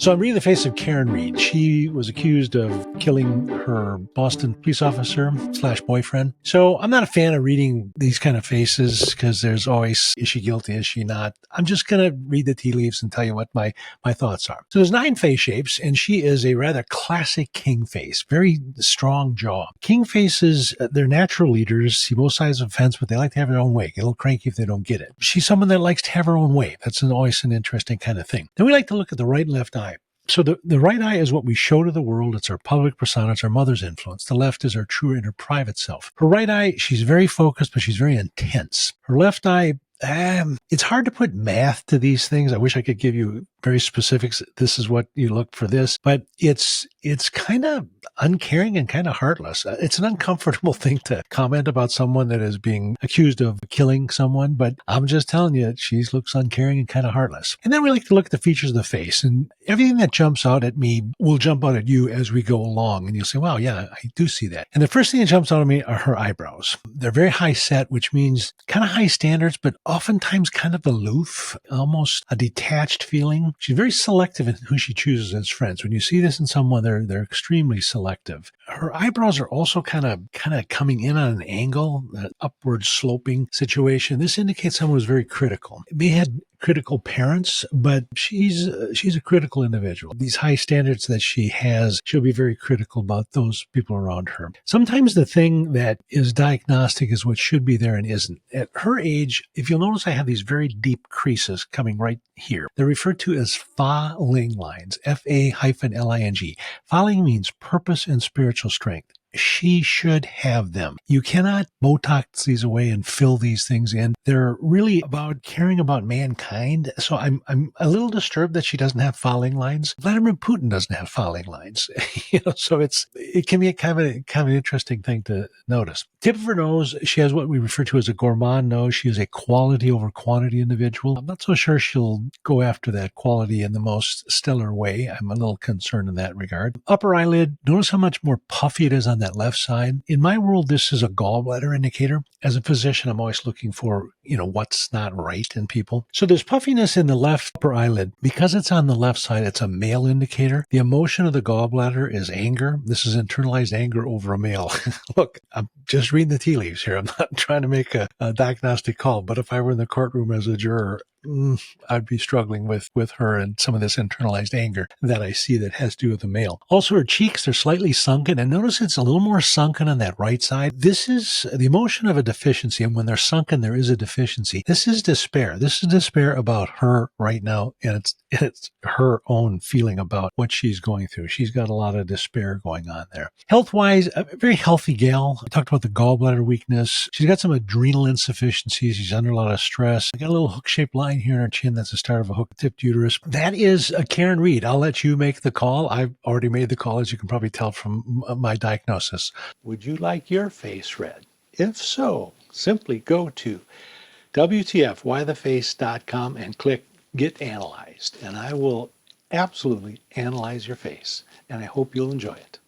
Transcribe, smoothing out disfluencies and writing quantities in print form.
So I'm reading the face of Karen Reed. She was accused of killing her Boston police officer slash boyfriend. So I'm not a fan of reading these kind of faces because there's always, is she guilty? Is she not? I'm just going to read the tea leaves and tell you what my thoughts are. So there's 9 face shapes, and she is a rather classic king face, very strong jaw. King faces, they're natural leaders, see both sides of the fence, but they like to have their own way. Get a little cranky if they don't get it. She's someone that likes to have her own way. That's always an interesting kind of thing. Then we like to look at the right and left eye. So the right eye is what we show to the world. It's our public persona. It's our mother's influence. The left is our true inner private self. Her right eye, she's very focused, but she's very intense. Her left eye, it's hard to put math to these things. I wish I could give you very specifics. This is what you look for this, but it's kind of uncaring and kind of heartless. It's an uncomfortable thing to comment about someone that is being accused of killing someone, but I'm just telling you, she looks uncaring and kind of heartless. And then we like to look at the features of the face, and everything that jumps out at me will jump out at you as we go along. And you'll say, wow, yeah, I do see that. And the first thing that jumps out at me are her eyebrows. They're very high set, which means kind of high standards, but oftentimes kind of aloof, almost a detached feeling. She's very selective in who she chooses as friends. When you see this in someone, they're extremely selective. Her eyebrows are also kind of coming in on an angle, an upward sloping situation. This indicates someone who's very critical. They had critical parents, but she's a critical individual. These high standards that she has, she'll be very critical about those people around her. Sometimes the thing that is diagnostic is what should be there and isn't. At her age, if you'll notice, I have these very deep creases coming right here. They're referred to as faling lines, F-A-L-I-N-G. Faling means purpose and spiritual strength. She should have them. You cannot Botox these away and fill these things in. They're really about caring about mankind. So I'm a little disturbed that she doesn't have faling lines. Vladimir Putin doesn't have faling lines. So it can be a kind of an interesting thing to notice. Tip of her nose, she has what we refer to as a gourmand nose. She is a quality over quantity individual. I'm not so sure she'll go after that quality in the most stellar way. I'm a little concerned in that regard. Upper eyelid, notice how much more puffy it is on that left side. In my world, this is a gallbladder indicator. As a physician, I'm always looking for, what's not right in people. So there's puffiness in the left upper eyelid. Because it's on the left side, it's a male indicator. The emotion of the gallbladder is anger. This is internalized anger over a male. Look, I'm just reading the tea leaves here. I'm not trying to make a diagnostic call, but if I were in the courtroom as a juror, I'd be struggling with her and some of this internalized anger that I see that has to do with the male. Also, her cheeks are slightly sunken, and notice it's a little more sunken on that right side. This is the emotion of a deficiency, and when they're sunken, there is a deficiency. This is despair. This is despair about her right now, and it's her own feeling about what she's going through. She's got a lot of despair going on there. Health-wise, a very healthy gal. We talked about the gallbladder weakness. She's got some adrenal insufficiencies. She's under a lot of stress. Got a little hook-shaped line here in her chin. That's the start of a hook-tipped uterus. That is a Karen Reed. I'll let you make the call. I've already made the call, as you can probably tell from my diagnosis. Would you like your face read? If so, simply go to WTFWhyTheFace.com and click Get Analyzed, and I will absolutely analyze your face, and I hope you'll enjoy it.